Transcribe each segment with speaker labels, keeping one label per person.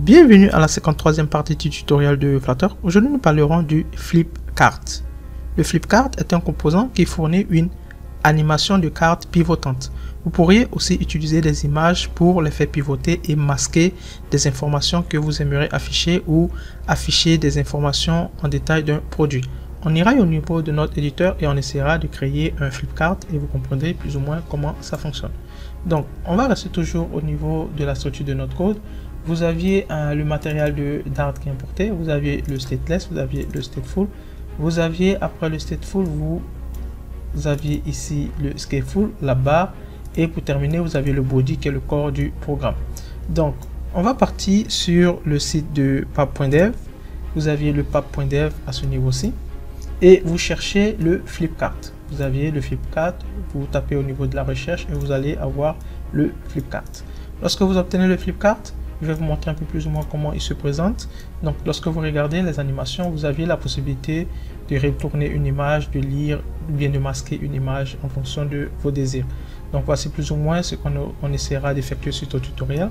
Speaker 1: Bienvenue à la 53e partie du tutoriel de Flutter. Aujourd'hui, nous parlerons du flip-cart. Le flip-cart est un composant qui fournit une animation de carte pivotante. Vous pourriez aussi utiliser des images pour les faire pivoter et masquer des informations que vous aimeriez afficher ou afficher des informations en détail d'un produit. On ira au niveau de notre éditeur et on essaiera de créer un flip-cart et vous comprendrez plus ou moins comment ça fonctionne. Donc, on va rester toujours au niveau de la structure de notre code. Vous aviez le matériel de Dart qui est importé, vous aviez le stateless, vous aviez le stateful, vous aviez après le stateful, vous aviez ici le scaleful, la barre, et pour terminer, vous aviez le body qui est le corps du programme. Donc, on va partir sur le site de pap.dev. Vous aviez le pap.dev à ce niveau-ci, et vous cherchez le flipcart. Vous aviez le flipcart, vous tapez au niveau de la recherche et vous allez avoir le flipcart. Lorsque vous obtenez le flipcart, je vais vous montrer un peu plus ou moins comment il se présente. Donc, lorsque vous regardez les animations, vous aviez la possibilité de retourner une image, de lire ou bien de masquer une image en fonction de vos désirs. Donc, voici plus ou moins ce qu'on essaiera d'effectuer suite au tutoriel.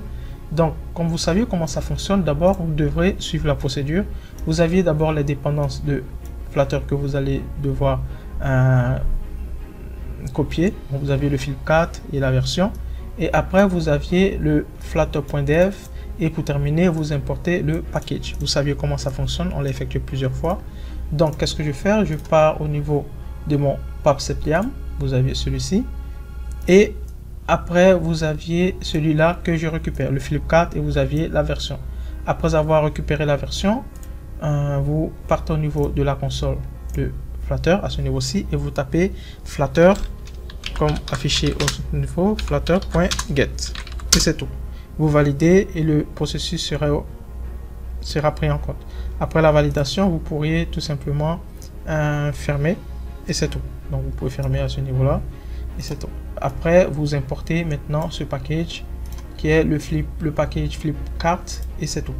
Speaker 1: Donc, comme vous savez comment ça fonctionne, d'abord, vous devrez suivre la procédure. Vous aviez d'abord les dépendances de Flutter que vous allez devoir copier. Donc, vous avez le flipcart et la version. Et après, vous aviez le flutter.dev. Et pour terminer, vous importez le package. Vous savez comment ça fonctionne, on l'a effectué plusieurs fois. Donc, qu'est-ce que je vais faire? Je pars au niveau de mon pap-septiam. Vous avez celui-ci. Et après, vous aviez celui-là que je récupère, le flipcart, et vous aviez la version. Après avoir récupéré la version, vous partez au niveau de la console de Flutter, à ce niveau-ci, et vous tapez Flutter, comme affiché au niveau, flutter.get. Et c'est tout. Vous validez et le processus sera pris en compte. Après la validation, vous pourriez tout simplement fermer et c'est tout. Donc vous pouvez fermer à ce niveau-là et c'est tout. Après, vous importez maintenant ce package qui est le package flipcart et c'est tout.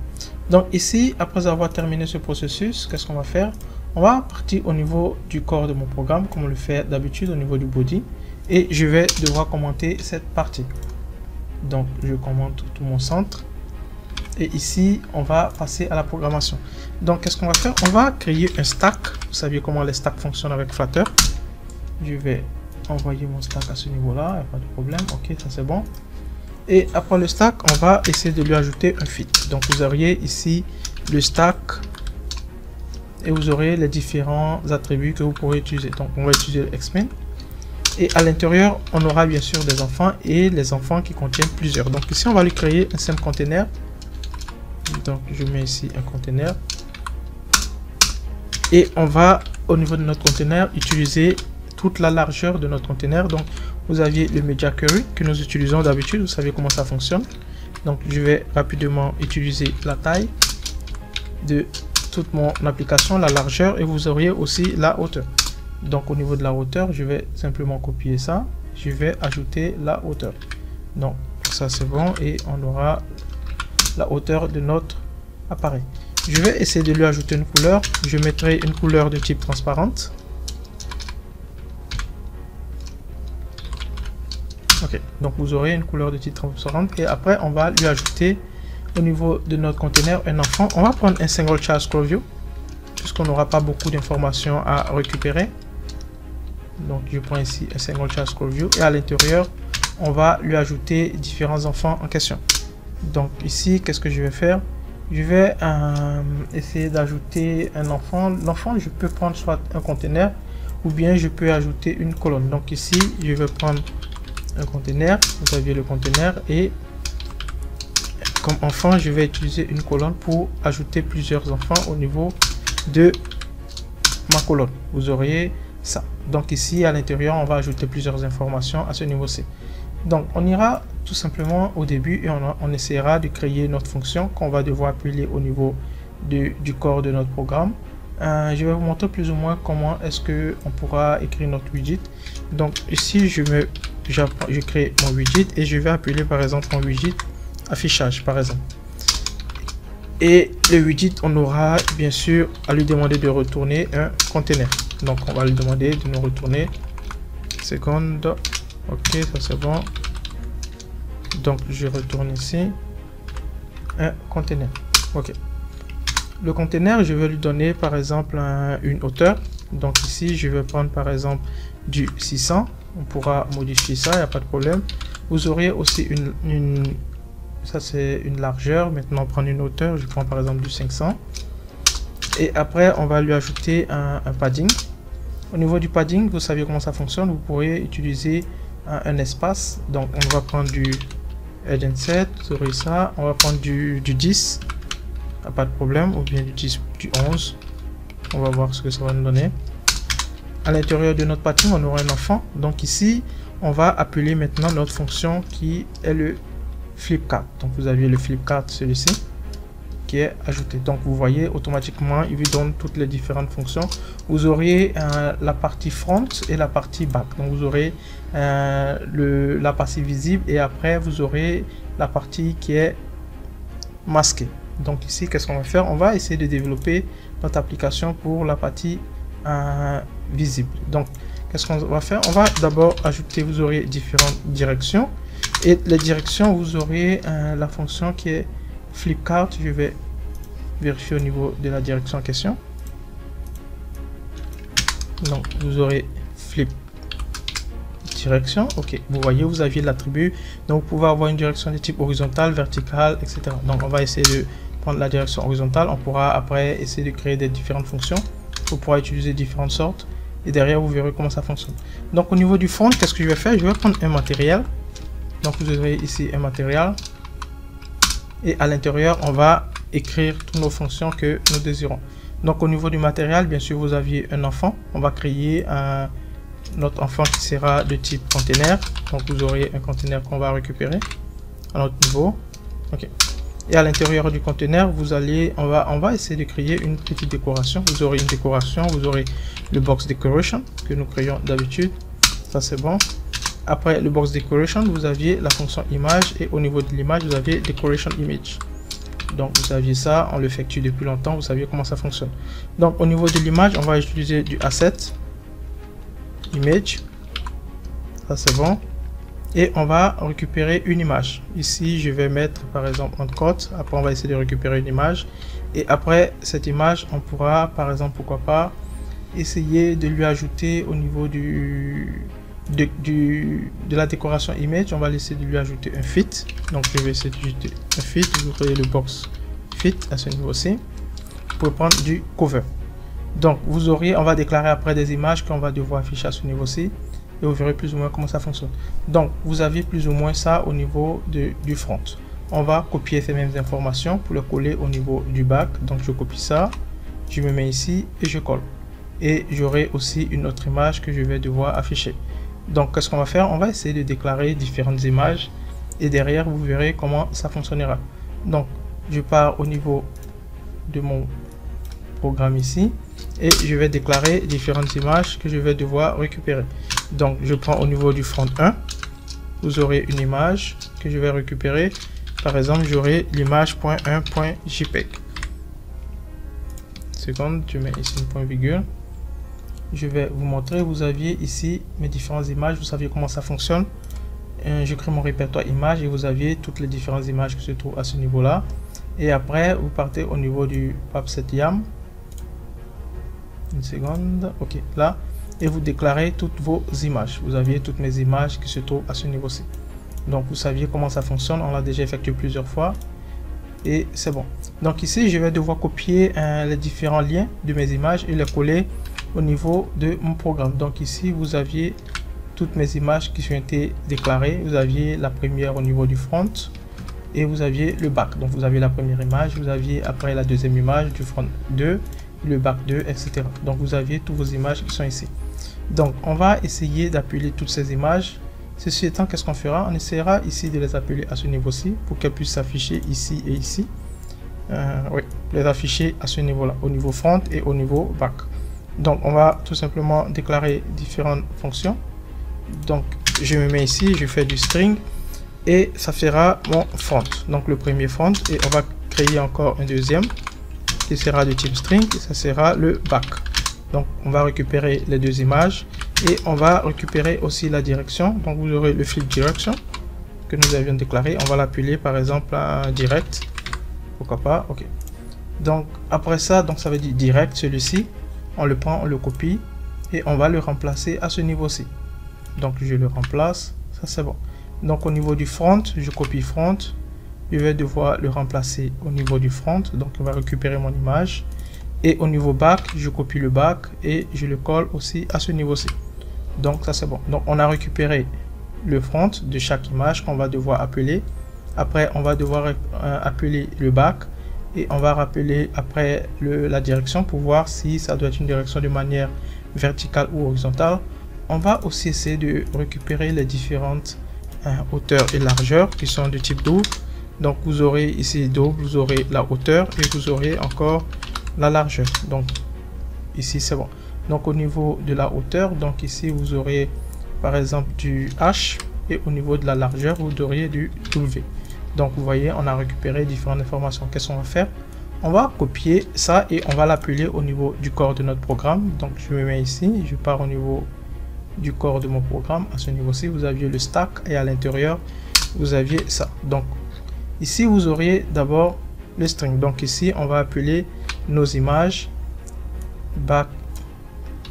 Speaker 1: Donc ici, après avoir terminé ce processus, qu'est-ce qu'on va faire? On va partir au niveau du corps de mon programme comme on le fait d'habitude au niveau du body et je vais devoir commenter cette partie. Donc, je commente tout mon centre. Et ici, on va passer à la programmation. Donc, qu'est-ce qu'on va faire? On va créer un stack. Vous savez comment les stacks fonctionnent avec Flutter. Je vais envoyer mon stack à ce niveau-là. Il n'y a pas de problème. Ok, ça c'est bon. Et après le stack, on va essayer de lui ajouter un fit. Donc, vous auriez ici le stack. Et vous aurez les différents attributs que vous pourrez utiliser. Donc, on va utiliser le X-Men. Et à l'intérieur, on aura bien sûr des enfants et les enfants qui contiennent plusieurs. Donc ici, on va lui créer un simple container. Donc je mets ici un container. Et on va, au niveau de notre container, utiliser toute la largeur de notre container. Donc vous aviez le Media Query que nous utilisons d'habitude. Vous savez comment ça fonctionne. Donc je vais rapidement utiliser la taille de toute mon application, la largeur. Et vous auriez aussi la hauteur. Donc au niveau de la hauteur, je vais simplement copier ça. Je vais ajouter la hauteur. Donc ça c'est bon et on aura la hauteur de notre appareil. Je vais essayer de lui ajouter une couleur. Je mettrai une couleur de type transparente. Ok, donc vous aurez une couleur de type transparente et après on va lui ajouter au niveau de notre container un enfant. On va prendre un single child scroll view puisqu'on n'aura pas beaucoup d'informations à récupérer. Donc je prends ici un single child scroll view et à l'intérieur on va lui ajouter différents enfants en question. Donc ici qu'est-ce que je vais faire? Je vais essayer d'ajouter un enfant. L'enfant, je peux prendre soit un conteneur ou bien je peux ajouter une colonne. Donc ici je vais prendre un conteneur. Vous avez le conteneur et comme enfant je vais utiliser une colonne pour ajouter plusieurs enfants au niveau de ma colonne. Vous auriez ça. Donc ici à l'intérieur on va ajouter plusieurs informations à ce niveau-ci. Donc on ira tout simplement au début et on essaiera de créer notre fonction qu'on va devoir appeler au niveau du corps de notre programme. Je vais vous montrer plus ou moins comment est-ce que on pourra écrire notre widget. Donc ici je crée mon widget et je vais appeler par exemple mon widget affichage par exemple. Et le widget, on aura bien sûr à lui demander de retourner un container. Donc on va lui demander de nous retourner seconde. Ok, ça c'est bon. Donc je retourne ici un container. Ok. Le conteneur, je vais lui donner par exemple une hauteur. Donc ici, je vais prendre par exemple du 600. On pourra modifier ça, il n'y a pas de problème. Vous aurez aussi ça c'est une largeur. Maintenant, prendre une hauteur. Je prends par exemple du 500. Et après, on va lui ajouter un padding. Au niveau du padding, vous savez comment ça fonctionne. Vous pourrez utiliser un espace. Donc, on va prendre du Head and Set. Vous aurez ça. On va prendre du 10. Pas de problème, ou bien du 10, du 11. On va voir ce que ça va nous donner. À l'intérieur de notre padding, on aura un enfant. Donc ici, on va appeler maintenant notre fonction qui est le flipcart. Donc vous avez le flipcart, celui-ci, qui est ajouté. Donc vous voyez, automatiquement, il vous donne toutes les différentes fonctions. Vous aurez la partie front et la partie back. Donc vous aurez la partie visible et après vous aurez la partie qui est masquée. Donc ici, qu'est-ce qu'on va faire? On va essayer de développer notre application pour la partie visible. Donc, qu'est-ce qu'on va faire? On va d'abord ajouter, vous aurez différentes directions. Et les directions, vous aurez la fonction qui est flipcart. Je vais vérifier au niveau de la direction en question. Donc, vous aurez flip direction. Ok, vous voyez, vous aviez l'attribut. Donc, vous pouvez avoir une direction de type horizontal, vertical, etc. Donc, on va essayer de prendre la direction horizontale. On pourra après essayer de créer des différentes fonctions. Vous pourrez utiliser différentes sortes. Et derrière, vous verrez comment ça fonctionne. Donc, au niveau du front, qu'est-ce que je vais faire? Je vais prendre un matériel. Donc, vous aurez ici un matériel. Et à l'intérieur, on va écrire toutes nos fonctions que nous désirons. Donc, au niveau du matériel, bien sûr, vous aviez un enfant. On va créer notre enfant qui sera de type container. Donc, vous aurez un container qu'on va récupérer à notre niveau. Ok. Et à l'intérieur du conteneur, on va essayer de créer une petite décoration. Vous aurez une décoration, vous aurez le box decoration que nous créons d'habitude. Ça c'est bon. Après le box decoration, vous aviez la fonction image et au niveau de l'image, vous aviez decoration image. Donc vous aviez ça, on l'effectue depuis longtemps, vous savez comment ça fonctionne. Donc au niveau de l'image, on va utiliser du asset image. Ça c'est bon. Et on va récupérer une image. Ici, je vais mettre par exemple un code. Après, on va essayer de récupérer une image. Et après cette image, on pourra par exemple, pourquoi pas, essayer de lui ajouter au niveau de la décoration image. On va essayer de lui ajouter un fit. Donc, je vais essayer d'ajouter un fit. Vous voyez le box fit à ce niveau-ci. Vous pouvez prendre du cover. Donc, vous aurez, on va déclarer après des images qu'on va devoir afficher à ce niveau-ci. Et vous verrez plus ou moins comment ça fonctionne. Donc, vous avez plus ou moins ça au niveau du front. On va copier ces mêmes informations pour les coller au niveau du back. Donc, je copie ça, je me mets ici et je colle. Et j'aurai aussi une autre image que je vais devoir afficher. Donc, qu'est-ce qu'on va faire? On va essayer de déclarer différentes images. Et derrière, vous verrez comment ça fonctionnera. Donc, je pars au niveau de mon programme ici. Et je vais déclarer différentes images que je vais devoir récupérer. Donc, je prends au niveau du front 1. Vous aurez une image que je vais récupérer. Par exemple, j'aurai l'image.1.jpg. Seconde, je mets ici une point virgule. Je vais vous montrer. Vous aviez ici mes différentes images. Vous savez comment ça fonctionne. Je crée mon répertoire images et vous aviez toutes les différentes images qui se trouvent à ce niveau-là. Et après, vous partez au niveau du PubSet-YAM. Une seconde. Ok, là. Et vous déclarez toutes vos images. Vous aviez toutes mes images qui se trouvent à ce niveau-ci. Donc, vous saviez comment ça fonctionne. On l'a déjà effectué plusieurs fois. Et c'est bon. Donc, ici, je vais devoir copier les différents liens de mes images et les coller au niveau de mon programme. Donc, ici, vous aviez toutes mes images qui ont été déclarées. Vous aviez la première au niveau du front et vous aviez le back. Donc, vous aviez la première image. Vous aviez après la deuxième image du front 2, le back 2, etc. Donc, vous aviez toutes vos images qui sont ici. Donc, on va essayer d'appeler toutes ces images. Ceci étant, qu'est-ce qu'on fera? On essaiera ici de les appeler à ce niveau-ci pour qu'elles puissent s'afficher ici et ici. Oui, les afficher à ce niveau-là, au niveau front et au niveau back. Donc, on va tout simplement déclarer différentes fonctions. Donc, je me mets ici, je fais du string et ça fera mon front. Donc, le premier front et on va créer encore un deuxième qui sera de type string et ça sera le back. Donc, on va récupérer les deux images et on va récupérer aussi la direction. Donc, vous aurez le flip direction que nous avions déclaré. On va l'appeler par exemple à direct. Pourquoi pas? Ok. Donc après ça, donc ça veut dire direct, celui-ci, on le prend, on le copie et on va le remplacer à ce niveau-ci. Donc je le remplace, ça c'est bon. Donc au niveau du front, je copie front, je vais devoir le remplacer au niveau du front, donc on va récupérer mon image. Et au niveau back, je copie le back et je le colle aussi à ce niveau-ci. Donc ça c'est bon. Donc on a récupéré le front de chaque image qu'on va devoir appeler. Après on va devoir appeler le back et on va rappeler après la direction pour voir si ça doit être une direction de manière verticale ou horizontale. On va aussi essayer de récupérer les différentes hauteurs et largeurs qui sont de type double. Donc vous aurez ici double, vous aurez la hauteur et vous aurez encore la largeur. Donc ici c'est bon. Donc au niveau de la hauteur, donc ici vous aurez par exemple du H et au niveau de la largeur vous auriez du W. Donc vous voyez, on a récupéré différentes informations. Qu'est-ce qu'on va faire? On va copier ça et on va l'appeler au niveau du corps de notre programme. Donc je me mets ici, je pars au niveau du corps de mon programme. À ce niveau-ci, vous aviez le stack et à l'intérieur vous aviez ça. Donc ici vous auriez d'abord le string. Donc ici on va appeler nos images back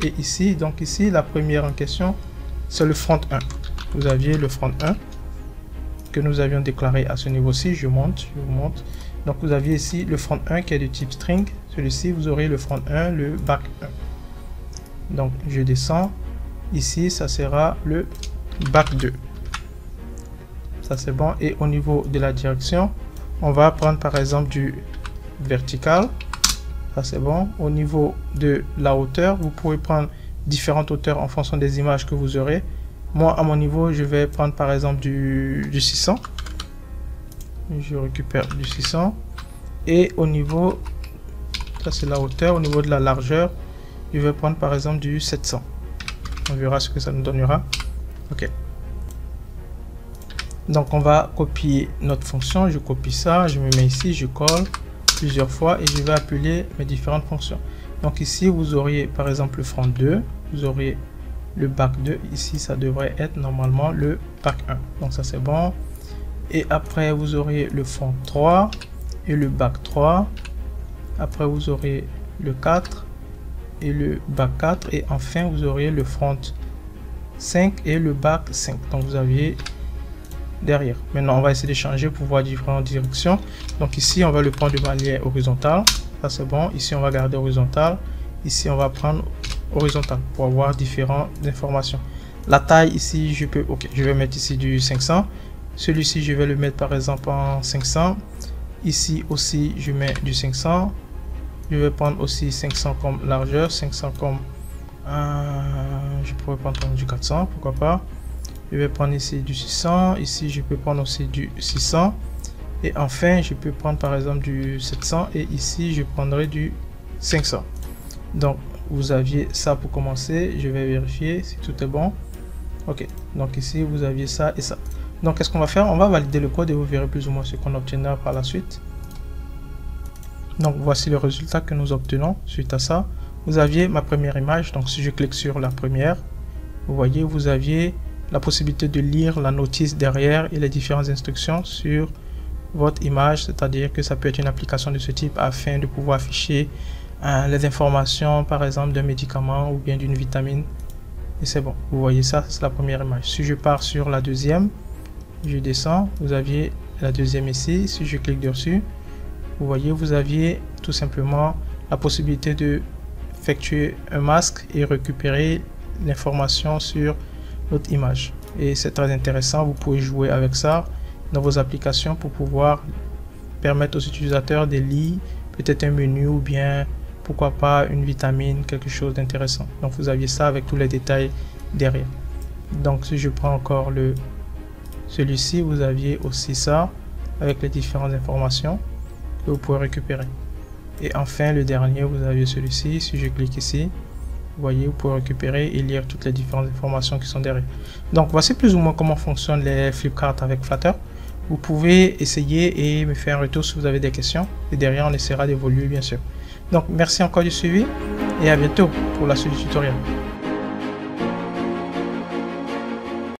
Speaker 1: et ici, donc ici la première en question c'est le front 1. Vous aviez le front 1 que nous avions déclaré à ce niveau-ci. Je monte. Donc vous aviez ici le front 1 qui est de type string. Celui-ci vous aurez le front 1, le back 1. Donc je descends. Ici ça sera le back 2. Ça c'est bon. Et au niveau de la direction, on va prendre par exemple du vertical. Ça c'est bon. Au niveau de la hauteur, vous pouvez prendre différentes hauteurs en fonction des images que vous aurez. Moi à mon niveau, je vais prendre par exemple du 600. Je récupère du 600. Et au niveau, ça c'est la hauteur. Au niveau de la largeur, je vais prendre par exemple du 700. On verra ce que ça nous donnera. Ok. Donc on va copier notre fonction. Je copie ça, je me mets ici, je colle plusieurs fois et je vais appeler mes différentes fonctions. Donc ici vous auriez par exemple le front 2, vous auriez le back 2, ici ça devrait être normalement le back 1. Donc ça c'est bon. Et après vous aurez le front 3 et le back 3. Après vous aurez le 4 et le back 4 et enfin vous aurez le front 5 et le back 5. Donc vous aviez derrière. Maintenant on va essayer de changer pour voir différentes directions. Donc ici on va le prendre de manière horizontale. Ça c'est bon. Ici on va garder horizontal. Ici on va prendre horizontal pour avoir différentes informations. La taille ici je peux, ok, je vais mettre ici du 500. Celui-ci je vais le mettre par exemple en 500. Ici aussi je mets du 500. Je vais prendre aussi 500 comme largeur, 500 comme je pourrais prendre du 400, pourquoi pas. Je vais prendre ici du 600. Ici je peux prendre aussi du 600. Et enfin je peux prendre par exemple du 700 et ici je prendrai du 500. Donc vous aviez ça pour commencer. Je vais vérifier si tout est bon. Ok, donc ici vous aviez ça et ça. Donc qu'est-ce qu'on va faire? On va valider le code et vous verrez plus ou moins ce qu'on obtiendra par la suite. Donc voici le résultat que nous obtenons suite à ça. Vous aviez ma première image. Donc si je clique sur la première, vous voyez, vous aviez la possibilité de lire la notice derrière et les différentes instructions sur votre image. C'est-à-dire que ça peut être une application de ce type afin de pouvoir afficher les informations par exemple d'un médicament ou bien d'une vitamine. Et c'est bon, vous voyez ça, c'est la première image. Si je pars sur la deuxième, je descends, vous aviez la deuxième ici. Si je clique dessus, vous voyez, vous aviez tout simplement la possibilité de effectuer un masque et récupérer l'information sur notre image. Et c'est très intéressant, vous pouvez jouer avec ça dans vos applications pour pouvoir permettre aux utilisateurs de lire peut-être un menu ou bien pourquoi pas une vitamine, quelque chose d'intéressant. Donc vous aviez ça avec tous les détails derrière. Donc si je prends encore celui-ci, vous aviez aussi ça avec les différentes informations que vous pouvez récupérer. Et enfin le dernier, vous aviez celui-ci. Si je clique ici, vous voyez, vous pouvez récupérer et lire toutes les différentes informations qui sont derrière. Donc voici plus ou moins comment fonctionnent les flipcarts avec Flutter. Vous pouvez essayer et me faire un retour si vous avez des questions. Et derrière, on essaiera d'évoluer bien sûr. Donc merci encore du suivi et à bientôt pour la suite du tutoriel.